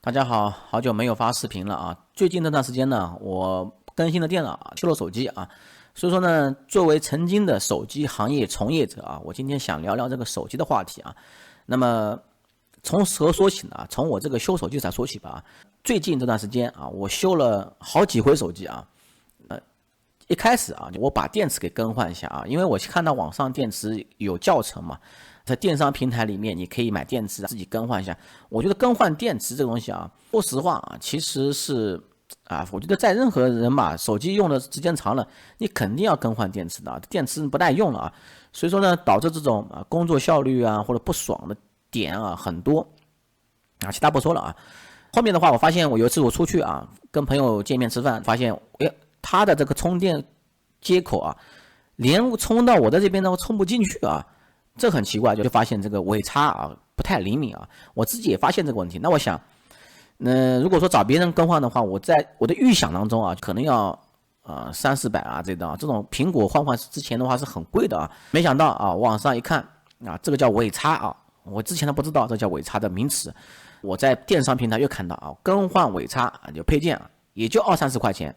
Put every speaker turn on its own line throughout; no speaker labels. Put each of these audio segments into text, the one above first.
大家好，好久没有发视频了啊！最近这段时间呢，我更新了电脑啊，修了手机啊，所以说呢，作为曾经的手机行业从业者啊，我今天想聊聊这个手机的话题啊。那么从何说起呢？从我这个修手机才说起吧。最近这段时间啊，我修了好几回手机啊。一开始啊，我把电池给更换一下啊，因为我看到网上电池有教程嘛，在电商平台里面你可以买电池自己更换一下。我觉得更换电池这个东西啊，说实话啊，其实是我觉得在任何人嘛，手机用的时间长了，你肯定要更换电池的啊，电池不耐用了啊，所以说呢，导致这种工作效率啊或者不爽的点啊很多啊，其他不说了啊。后面的话，我发现我有一次我出去啊，跟朋友见面吃饭，发现他的这个充电接口啊，连充到我的这边都充不进去啊，这很奇怪，就发现这个尾插啊不太灵敏啊，我自己也发现这个问题。那我想，如果说找别人更换的话，我在我的预想当中啊，可能要300-400啊这种苹果换之前的话是很贵的啊，没想到啊网上一看啊，这个叫尾插啊，我之前都不知道这叫尾插的名词。我在电商平台又看到啊，更换尾插啊，就配件啊，也就20-30块钱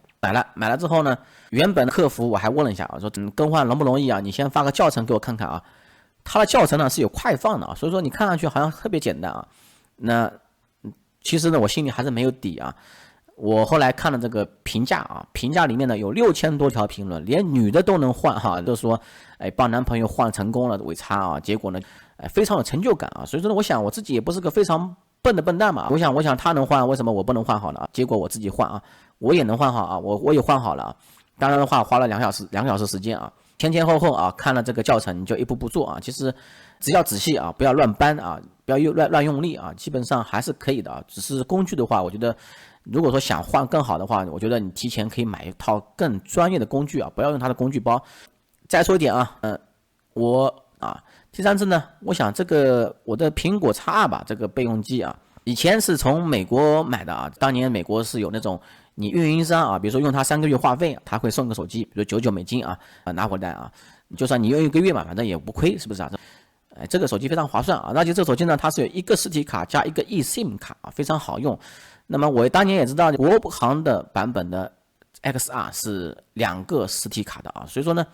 买了之后呢，原本客服我还问了一下啊，说更换容不容易啊？你先发个教程给我看看啊。它的教程呢是有快放的啊，所以说你看上去好像特别简单啊。那其实呢，我心里还是没有底啊。我后来看了这个评价啊，评价里面呢有6000多条评论，连女的都能换哈，就说帮男朋友换成功了尾插啊，结果呢非常有成就感啊。所以说呢，我想我自己也不是个非常笨的笨蛋嘛，我想他能换，为什么我不能换好呢？结果我自己换啊，我也能换好啊，我也换好了啊。当然的话，花了2个小时时间啊，前后啊看了这个教程，你就一步步做啊。其实只要仔细啊，不要乱搬啊，不要乱用力啊，基本上还是可以的啊。只是工具的话，我觉得如果说想换更好的话，我觉得你提前可以买一套更专业的工具啊，不要用它的工具包。再说一点啊，第三次呢，我想这个我的苹果 X2 吧，这个备用机啊，以前是从美国买的啊，当年美国是有那种你运营商啊，比如说用它3个月话费，他会送个手机，比如$99啊，拿回来啊，就算你用1个月嘛，反正也不亏，是不是啊？这个手机非常划算啊，而且这个手机呢，它是有一个实体卡加一个 eSIM 卡啊，非常好用。那么我当年也知道国行的版本的 XR 是2个实体卡的啊，所以说呢。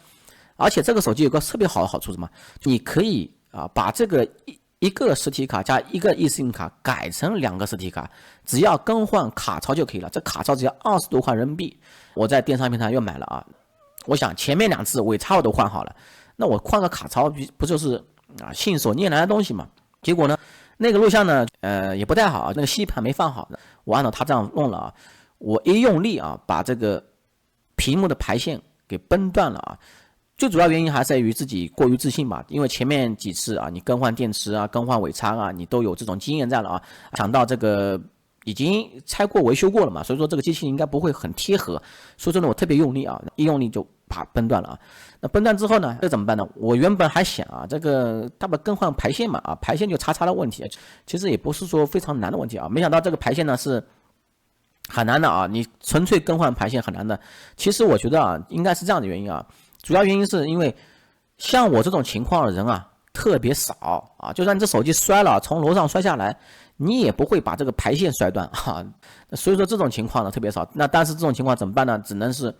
而且这个手机有个特别好的好处，什么？你可以把这个一个实体卡加一个 eSIM 卡改成2个实体卡，只要更换卡槽就可以了。这卡槽只要20多块人民币。我在电商平台又买了啊，我想前面2次尾插我都换好了，那我换个卡槽不就是信手拈来的东西嘛？结果呢，那个录像呢，也不太好，那个吸盘没放好的，我按照他这样弄了啊，我一用力啊，把这个屏幕的排线给崩断了啊。最主要原因还是在于自己过于自信吧，因为前面几次啊，你更换电池啊、更换尾插啊，你都有这种经验在了啊，想到这个已经拆过、维修过了嘛，所以说这个机器应该不会很贴合，所以说呢，我特别用力啊，一用力就啪崩断了啊。那崩断之后呢，这怎么办呢？我原本还想啊，这个大不更换排线嘛啊，排线就叉的问题，其实也不是说非常难的问题啊，没想到这个排线呢是很难的啊，你纯粹更换排线很难的。其实我觉得啊，应该是这样的原因啊。主要原因是因为像我这种情况的人啊特别少啊，就算你这手机摔了，从楼上摔下来，你也不会把这个排线摔断啊。所以说这种情况呢特别少。那但是这种情况怎么办呢？只能是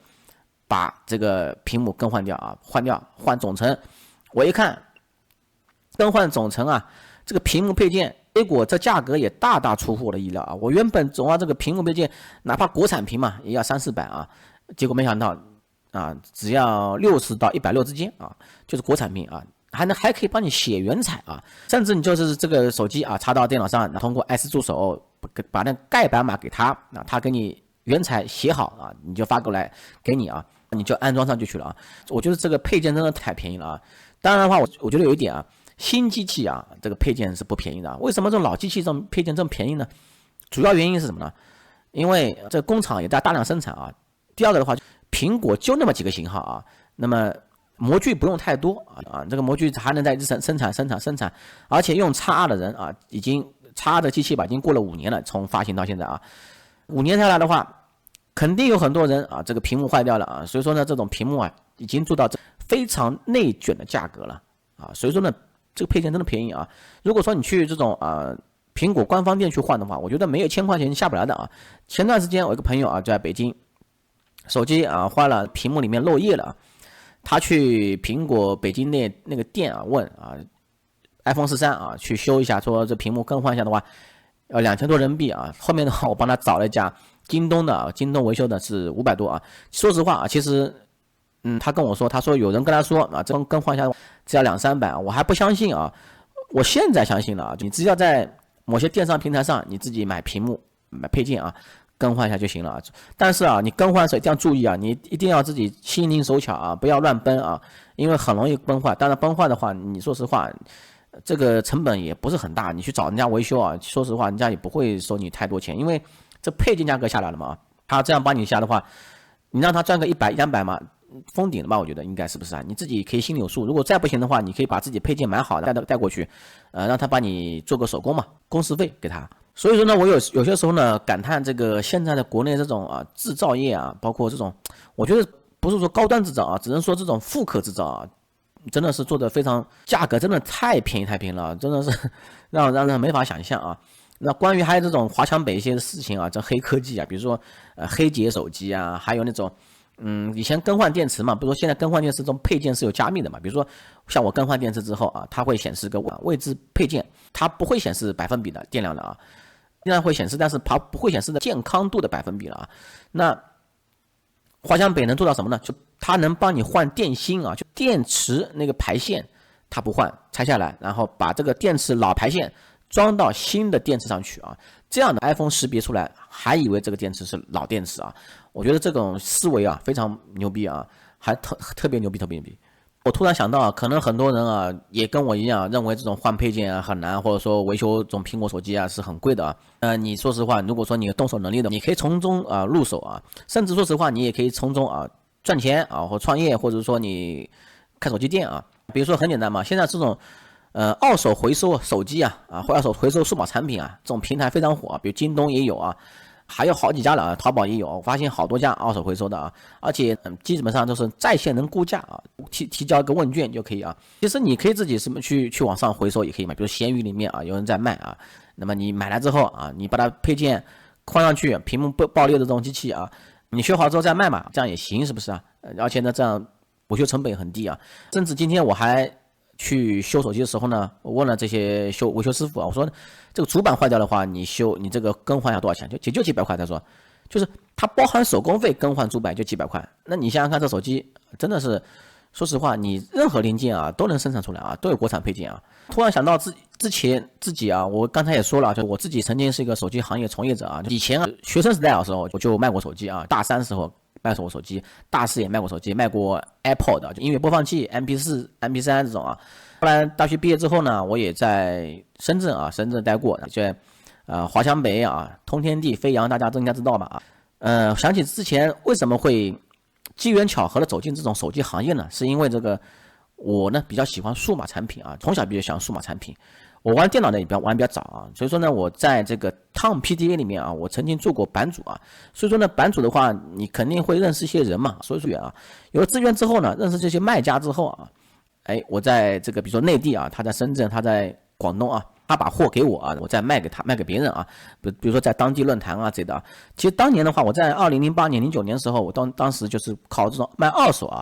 把这个屏幕更换掉啊，换总成。我一看更换总成啊，这个屏幕配件，结果这价格也大出乎我的意料啊。我原本总要这个屏幕配件，哪怕国产屏嘛，也要300-400啊，结果没想到。只要60到160之间啊，就是国产屏啊，还可以帮你写原彩啊，甚至你就是这个手机啊插到电脑上，通过 S 助手把那盖板码给他，他给你原彩写好啊，你就发过来给你啊，你就安装上就去了啊。我觉得这个配件真的太便宜了啊。当然的话，我觉得有一点啊，新机器啊这个配件是不便宜的。为什么这种老机器这种配件这么便宜呢？主要原因是什么呢？因为这工厂也在大量生产啊。第二个的话，苹果就那么几个型号啊，那么模具不用太多啊，这个模具还能在生产，而且用 X2 的人啊，已经 X2 的机器吧，已经过了5年了，从发行到现在啊，5年下来的话，肯定有很多人啊，这个屏幕坏掉了啊，所以说呢，这种屏幕啊，已经做到非常内卷的价格了啊，所以说呢，这个配件真的便宜啊。如果说你去这种苹果官方店去换的话，我觉得没有1000块钱下不来的啊。前段时间我一个朋友啊在北京，手机啊坏了，屏幕里面漏液了，他去苹果北京那个店啊问啊 iPhone 13啊去修一下，说这屏幕更换一下的话要2000多人民币啊。后面的话我帮他找了一家京东的啊，京东维修的是500多啊。说实话啊，其实他跟我说，他说有人跟他说啊，这更换一下只要200-300，我还不相信啊。我现在相信了啊，你只要在某些电商平台上你自己买屏幕、买配件啊，更换一下就行了啊。但是啊，你更换的时候一定要注意啊，你一定要自己心灵手巧啊，不要乱崩啊，因为很容易崩坏。当然崩坏的话，你说实话，这个成本也不是很大，你去找人家维修啊，说实话，人家也不会收你太多钱，因为这配件价格下来了嘛，他这样帮你下的话，你让他赚个100-200嘛。封顶了吧？我觉得应该是不是啊？你自己可以心里有数。如果再不行的话，你可以把自己配件买好的带过去，让他帮你做个手工嘛，工时费给他。所以说呢，我有些时候呢感叹这个现在的国内这种制造业啊，包括这种，我觉得不是说高端制造啊，只能说这种复刻制造啊，真的是做的非常，价格真的太便宜了，真的是让人没法想象啊。那关于还有这种华强北一些事情啊，这黑科技啊，比如说黑劫手机啊，还有那种。以前更换电池嘛，比如说现在更换电池这种配件是有加密的嘛，比如说像我更换电池之后啊，它会显示个未知配件，它不会显示百分比的电量的啊，电量会显示，但是它不会显示的健康度的百分比了啊。那华强北能做到什么呢？就它能帮你换电芯啊，就电池那个排线它不换，拆下来，然后把这个电池老排线装到新的电池上去啊，这样的 iPhone 识别出来，还以为这个电池是老电池啊。我觉得这种思维啊非常牛逼啊，还特别牛逼。我突然想到啊，可能很多人啊也跟我一样认为这种换配件啊很难，或者说维修这种苹果手机啊是很贵的啊。你说实话，如果说你有动手能力的，你可以从中入手啊，甚至说实话，你也可以从中赚钱啊，或创业，或者说你开手机店啊。比如说很简单嘛，现在这种二手回收手机或二手回收数码产品啊，这种平台非常火，比如京东也有啊。还有好几家了啊，淘宝也有，我发现好多家二手回收的啊，而且基本上都是在线能估价啊，提交一个问卷就可以啊。其实你可以自己什么去网上回收也可以嘛，比如闲鱼里面有人在卖啊，那么你买来之后你把它配件换上去，屏幕爆裂的这种机器你修好之后再卖嘛，这样也行，是不是啊？而且呢，这样维修成本也很低啊。甚至今天我还去修手机的时候呢，我问了这些维修师傅我说这个主板坏掉的话，你这个更换要多少钱？就几百块。他说，就是它包含手工费，更换主板就几百块。那你想想看，这手机真的是，说实话，你任何零件都能生产出来都有国产配件突然想到之前自己我刚才也说了，就我自己曾经是一个手机行业从业者以前学生时代的时候我就卖过手机大3时候卖过手机，大4也卖过手机，卖过 iPod 就音乐播放器、MP4、MP3 这种后来大学毕业之后呢，我也在深圳待过，在华强北通天地、飞扬，大家都应该知道吧想起之前为什么会机缘巧合的走进这种手机行业呢？是因为这个我呢比较喜欢数码产品从小比较喜欢数码产品。我玩电脑呢也玩比较早所以说呢，我在这个 Tom PDA 里面我曾经做过版主所以说呢，版主的话，你肯定会认识一些人嘛，所以说有了资源之后呢，认识这些卖家之后我在这个比如说内地他在深圳，他在广东他把货给我我再卖给别人比如说在当地论坛之类的其实当年的话，我在2008年、09年的时候，我当时就是靠这种卖二手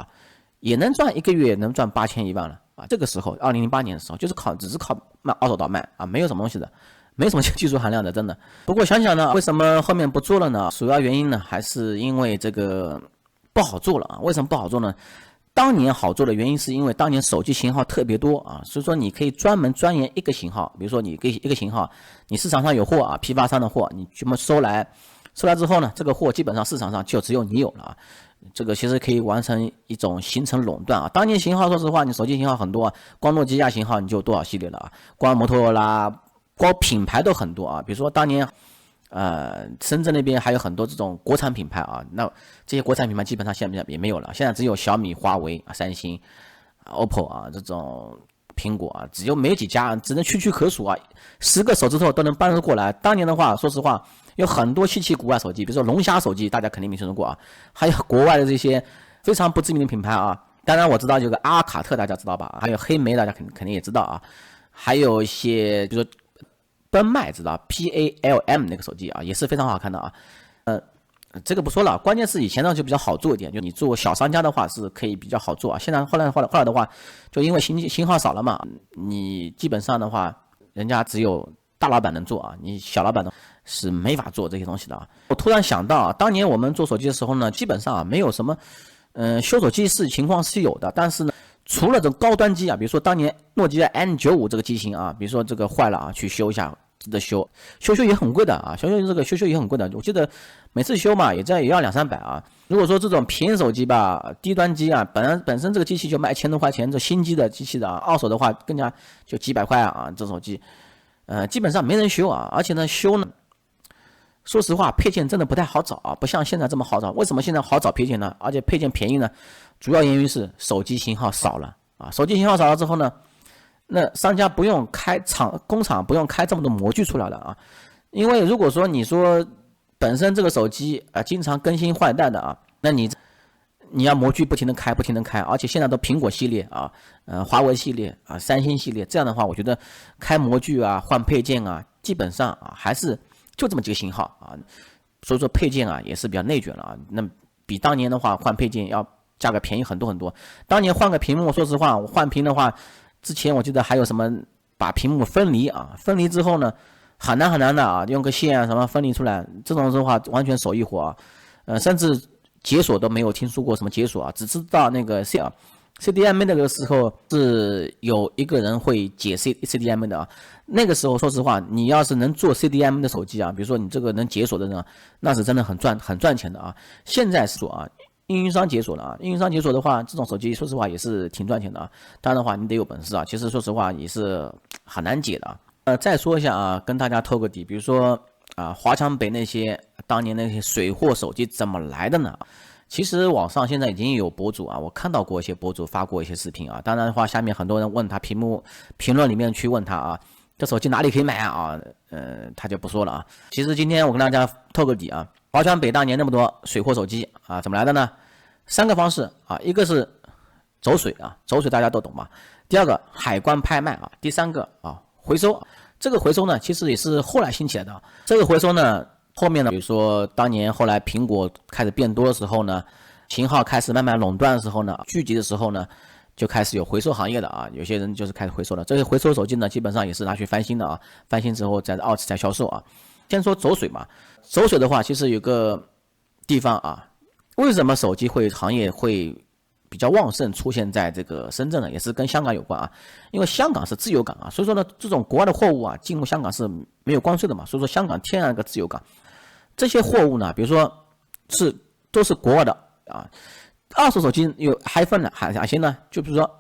也能赚一个月能赚8000、1万了这个时候2008年的时候，就是只是靠卖二手倒卖没有什么东西的，没什么技术含量的，真的。不过想想呢，为什么后面不做了呢？主要原因呢，还是因为这个不好做了为什么不好做呢？当年好做的原因是因为当年手机型号特别多所以说你可以专门钻研一个型号，比如说你一个型号，你市场上有货批发商的货，你全部收来之后呢，这个货基本上市场上就只有你有了这个其实可以完成一种形成垄断当年型号说实话，你手机型号很多光诺基亚型号你就有多少系列了光摩托罗拉，光品牌都很多比如说当年深圳那边还有很多这种国产品牌那这些国产品牌基本上现在也没有了，现在只有小米、华为三星、OPPO 这种苹果只有没几家，只能屈可数10个手指头都能搬得过来。当年的话，说实话，有很多稀奇古怪手机，比如说龙虾手机，大家肯定没听说过还有国外的这些非常不知名的品牌当然我知道有个阿尔卡特，大家知道吧？还有黑莓，大家肯定也知道还有一些比如说奔迈知道 PALM 那个手机啊，也是非常好看的啊。这个不说了，关键是以前呢就比较好做一点，就你做小商家的话是可以比较好做啊。现在后来的话，就因为型号少了嘛，你基本上的话，人家只有大老板能做啊，你小老板呢是没法做这些东西的啊。我突然想到啊，当年我们做手机的时候呢，基本上啊没有什么，修手机情况是有的，但是呢，除了这种高端机啊，比如说当年诺基亚 N95 这个机型啊，比如说这个坏了啊，去修一下。值得修也很贵的啊，修也很贵的。我记得每次修嘛，也要200-300啊。如果说这种便宜手机吧，低端机啊，本身这个机器就卖1000多块钱，这新机的机器的啊，二手的话更加就几百块啊，这手机，基本上没人修啊。而且呢，修呢，说实话，配件真的不太好找啊，不像现在这么好找。为什么现在好找配件呢？而且配件便宜呢？主要原因是手机型号少了啊，手机型号少了之后呢？那商家不用开工厂不用开这么多模具出来了啊，因为如果说你说本身这个手机经常更新换代的啊，那你要模具不停的开，而且现在都苹果系列啊，华为系列啊，三星系列，这样的话，我觉得开模具啊，换配件啊，基本上啊还是就这么几个型号啊，所以说配件啊也是比较内卷了啊，那比当年的话换配件要价格便宜很多很多。当年换个屏幕，说实话，我换屏的话。之前我记得还有什么把屏幕分离啊，分离之后呢，很难的啊，用个线啊什么分离出来，这种的话完全手一活啊，甚至解锁都没有听说过什么解锁啊，只知道那个CDMA 那个时候是有一个人会解 CDMA 的啊，那个时候说实话，你要是能做 CDMA 的手机啊，比如说你这个能解锁的人啊，那是真的很赚钱的啊。现在是说啊。运营商解锁了啊，运营商解锁的话，这种手机说实话也是挺赚钱的啊。当然的话，你得有本事啊。其实说实话也是很难解的啊。再说一下啊，跟大家透个底，比如说啊，华强北那些当年那些水货手机怎么来的呢？其实网上现在已经有博主啊，我看到过一些博主发过一些视频啊。当然的话，下面很多人问他评论里面去问他啊，这手机哪里可以买啊？他就不说了啊。其实今天我跟大家透个底啊。华强北当年那么多水货手机啊，怎么来的呢？3个方式啊，一个是走水啊，走水大家都懂嘛。第二个海关拍卖啊，第三个啊回收。这个回收呢，其实也是后来兴起来的。这个回收呢，后面呢，比如说当年后来苹果开始变多的时候呢，型号开始慢慢垄断的时候呢，聚集的时候呢，就开始有回收行业的啊，有些人就是开始回收了。这些回收手机呢，基本上也是拿去翻新的啊，翻新之后在二次再销售啊。先说走水嘛，走水的话，其实有个地方啊，为什么手机行业会比较旺盛出现在这个深圳呢？也是跟香港有关啊，因为香港是自由港啊，所以说呢，这种国外的货物啊进入香港是没有关税的嘛，所以说香港天然个自由港。这些货物呢，比如说都是国外的啊，二手手机还分了哪些呢？就比如说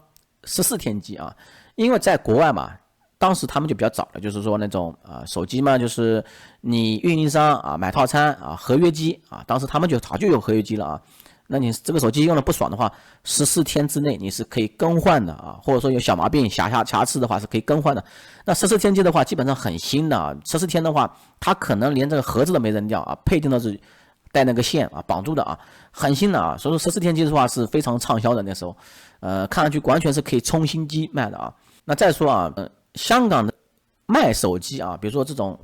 14天机啊，因为在国外嘛。当时他们就比较早了，就是说那种手机嘛，就是你运营商啊买套餐啊合约机啊，当时他们就早就有合约机了啊。那你这个手机用的不爽的话，14天之内你是可以更换的啊，或者说有小毛病瑕疵的话是可以更换的。那14天机的话基本上很新的啊，14天的话它可能连这个盒子都没扔掉啊，配件都是带那个线啊绑住的啊，很新的啊。所以说14天机的话是非常畅销的那时候，看上去完全是可以充新机卖的啊。那再说啊。香港的卖手机啊，比如说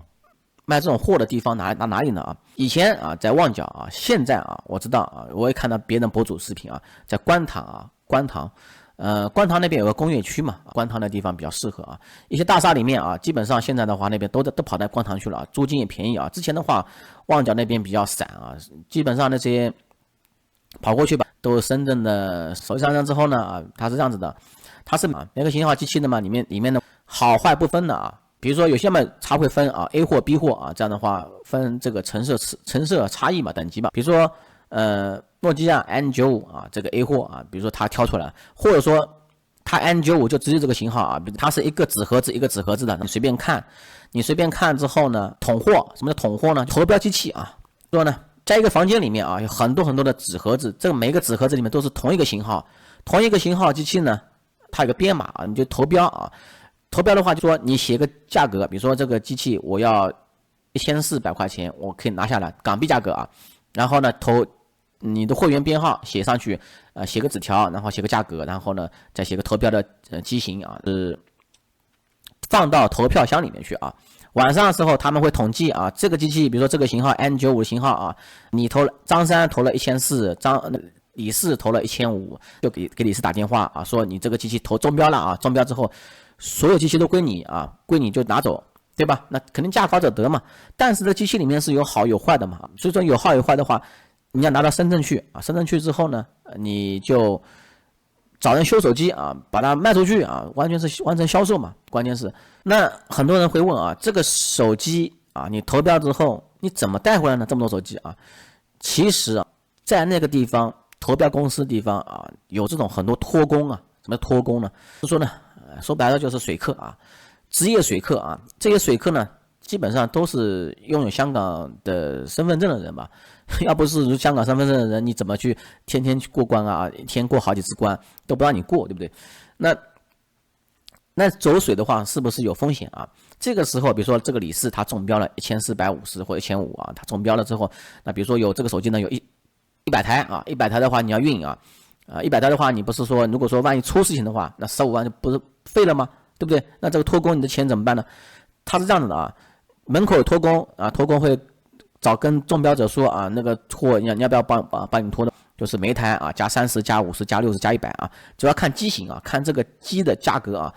卖这种货的地方哪里呢啊？以前啊在旺角啊，现在啊我知道啊，我也看到别人博主视频啊，在观塘，观塘那边有个工业区嘛，观塘的地方比较适合啊。一些大厦里面啊，基本上现在的话那边都跑到观塘去了啊，租金也便宜啊。之前的话旺角那边比较散啊，基本上那些跑过去吧，都是深圳的手机商家之后呢啊，它是这样子的，它是每个型号机器的嘛，里面的。好坏不分的啊，比如说有些嘛，它会分啊 A 货 B 货啊，这样的话分这个成色差异嘛，等级嘛。比如说诺基亚 N95 啊，这个 A 货啊，比如说它挑出来，或者说它 N95 就只有这个型号啊，它是一个纸盒子的，你随便看之后呢，统货，什么叫统货呢？投标机器啊，说呢，在一个房间里面啊，有很多的纸盒子，这个每个纸盒子里面都是同一个型号机器呢，它有个编码啊，你就投标啊。投标的话，就说你写个价格，比如说这个机器我要1400块钱，我可以拿下来港币价格啊。然后呢，投你的会员编号写上去，写个纸条，然后写个价格，然后呢再写个投标的机型啊，放到投票箱里面去啊。晚上的时候他们会统计啊，这个机器比如说这个型号 N95 的型号啊，你张三投了1400，李四投了1500，就给李四打电话啊，说你这个机器中标了啊，中标之后所有机器都归你啊，归你就拿走，对吧？那肯定价高者得嘛。但是这机器里面是有好有坏的嘛，所以说有好有坏的话，你要拿到深圳去啊，深圳去之后呢，你就找人修手机啊，把它卖出去啊，完成销售嘛。关键是那很多人会问啊，这个手机啊，你投标之后你怎么带回来呢？这么多手机啊，其实啊，在那个地方投标公司地方啊，有这种很多托工啊。什么托工呢？就说呢，说白了就是水客啊，职业水客啊。这些水客呢，基本上都是拥有香港的身份证的人吧。要不是香港身份证的人，你怎么去天天去过关啊？一天过好几次关都不让你过，对不对？那走水的话，是不是有风险啊？这个时候，比如说这个李四他中标了1450或1500啊，他中标了之后，那比如说有这个手机呢有100台啊，100台的话你要运啊，100台的话你不是说如果说万一出事情的话，那15万就不是废了吗？对不对？那这个托工你的钱怎么办呢？他是这样子的啊，门口有托工啊，托工会跟中标者说啊，那个货你要不要帮你拖的？就是每一台啊加30加50加60加100啊，主要看机型啊，看这个机的价格啊，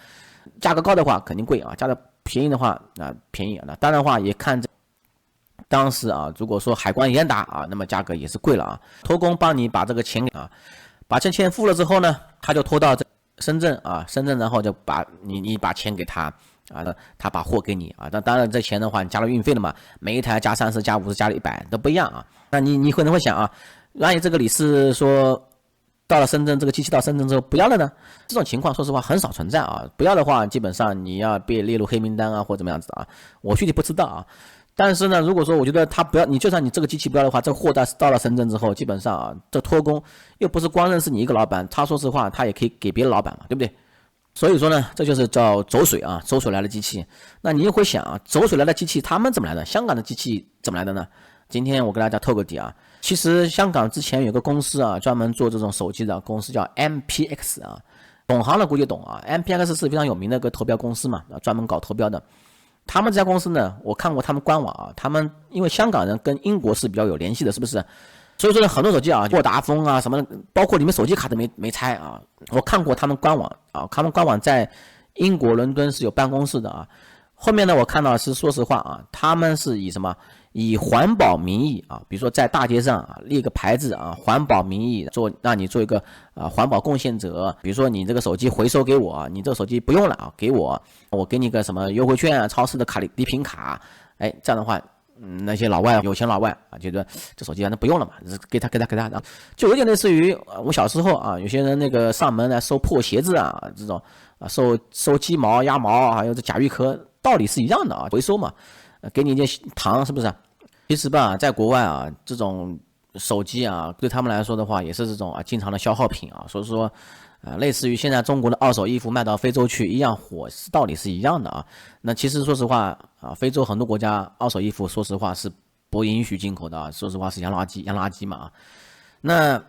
价格高的话肯定贵啊，价格便宜的话啊便宜啊，那当然的话也看当时啊，如果说海关严打啊，那么价格也是贵了啊。托工帮你把这个钱把钱付了之后呢，他就拖到深圳啊，深圳然后就把你把钱给他啊，他把货给你啊。那当然这钱的话，你加了运费了嘛，每一台加30加50加100都不一样啊。那你可能会想啊，万一这个李四说到了深圳，这个机器到深圳之后不要了呢？这种情况说实话很少存在啊。不要的话，基本上你要被列入黑名单啊，或怎么样子啊，我具体不知道啊。但是呢，如果说我觉得他不要，你就算你这个机器不要的话，这个货到了深圳之后，基本上啊，这托工又不是光认识你一个老板，他说实话，他也可以给别的老板嘛，对不对？所以说呢，这就是叫走水啊，走水来的机器。那你也会想啊，走水来的机器他们怎么来的？香港的机器怎么来的呢？今天我给大家透个底啊，其实香港之前有个公司啊，专门做这种手机的公司叫 MPX 啊，懂行的估计懂啊 ，MPX 是非常有名的一个投标公司嘛，专门搞投标的。他们这家公司呢，我看过他们官网啊，他们因为香港人跟英国是比较有联系的，是不是？所以说呢，很多手机啊，沃达丰啊什么的，包括里面手机卡都没拆啊。我看过他们官网啊，他们官网在英国伦敦是有办公室的啊。后面呢，我看到是说实话啊，他们是以什么？以环保名义啊，比如说在大街上啊立个牌子啊，环保名义让你做一个环保贡献者。比如说你这个手机回收给我，你这个手机不用了啊，给我给你个什么优惠券啊，超市的礼品卡，哎，这样的话，那些有钱老外啊，觉得这手机那不用了嘛，给他，就有点类似于我小时候啊，有些人那个上门来收破鞋子啊，这种啊收鸡毛、鸭毛，还有这甲鱼壳，道理是一样的啊，回收嘛，给你一点糖，是不是？其实吧，在国外啊，这种手机啊，对他们来说的话，也是这种啊经常的消耗品啊，所以说，类似于现在中国的二手衣服卖到非洲去一样火，道理是一样的啊。那其实说实话啊，非洲很多国家二手衣服，说实话是不允许进口的啊，说实话是洋垃圾嘛啊。那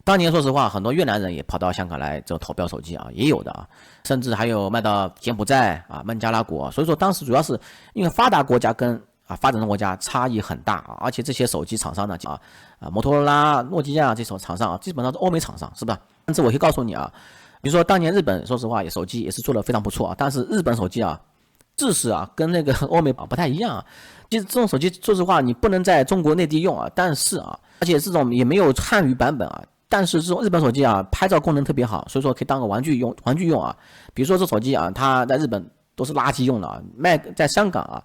当年说实话，很多越南人也跑到香港来这投标手机啊，也有的啊，甚至还有卖到柬埔寨啊、孟加拉国。所以说当时主要是因为发达国家跟发展中国家差异很大啊，而且这些手机厂商呢摩托罗拉、诺基亚这种厂商啊，基本上是欧美厂商，是吧？甚至我可以告诉你啊，比如说当年日本，说实话手机也是做得非常不错啊，但是日本手机啊，制式啊跟那个欧美不太一样啊。其实这种手机说实话你不能在中国内地用啊，但是啊，而且这种也没有汉语版本啊。但是这种日本手机啊，拍照功能特别好，所以说可以当个玩具用啊。比如说这手机啊，它在日本都是垃圾用的啊，在香港啊。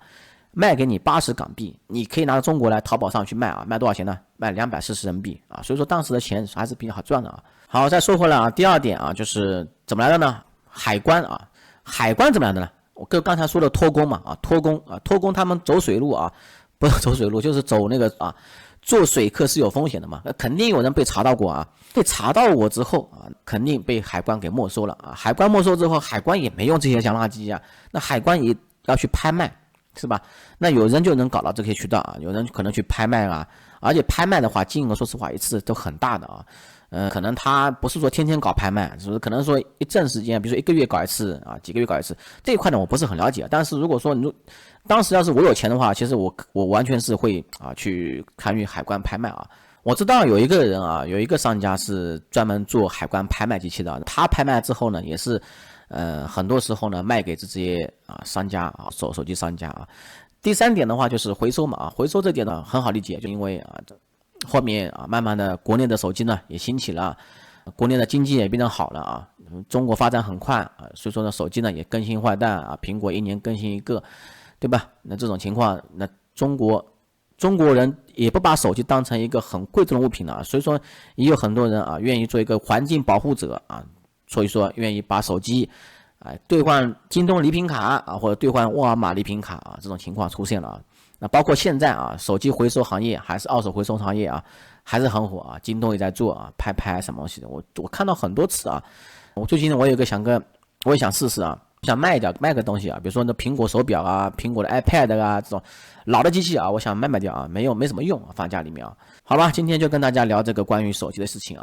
卖给你80港币，你可以拿到中国来淘宝上去卖啊，卖多少钱呢？卖240人民币啊，所以说当时的钱还是比较好赚的啊。好，再说回来啊，第二点啊，就是怎么来的呢？海关啊，海关怎么来的呢？我跟刚才说的托工嘛啊，托工他们走水路啊，不是走水路，就是走那个啊，做水客是有风险的嘛，肯定有人被查到过啊，被查到我之后啊，肯定被海关给没收了啊，海关没收之后，海关也没用这些洋垃圾啊，那海关也要去拍卖。是吧？那有人就能搞到这些渠道啊，有人可能去拍卖啊，而且拍卖的话，金额说实话一次都很大的啊。可能他不是说天天搞拍卖，就是可能说一阵时间，比如说1个月搞一次啊，几个月搞一次，这一块呢我不是很了解。但是如果说当时要是我有钱的话，其实我完全是会去参与海关拍卖啊。我知道有一个人有一个商家是专门做海关拍卖机器的，他拍卖之后呢，也是很多时候呢卖给这些商家手机商家。第3点的话就是回收嘛，回收这点呢很好理解，就因为后面慢慢的国内的手机呢也兴起了，国内的经济也变得好了中国发展很快所以说呢手机呢也更新换代苹果1年更新1个，对吧？那这种情况，那中国人也不把手机当成一个很贵重的物品了，所以说也有很多人愿意做一个环境保护者所以说愿意把手机兑换京东礼品卡或者兑换沃尔玛礼品卡这种情况出现了那包括现在手机回收行业还是二手回收行业还是很火京东也在做拍什么东西的，我看到很多次我最近我有个我也想试试想卖个东西比如说那苹果手表苹果的 iPad 这种老的机器我想卖掉没什么用放家里面好吧，今天就跟大家聊这个关于手机的事情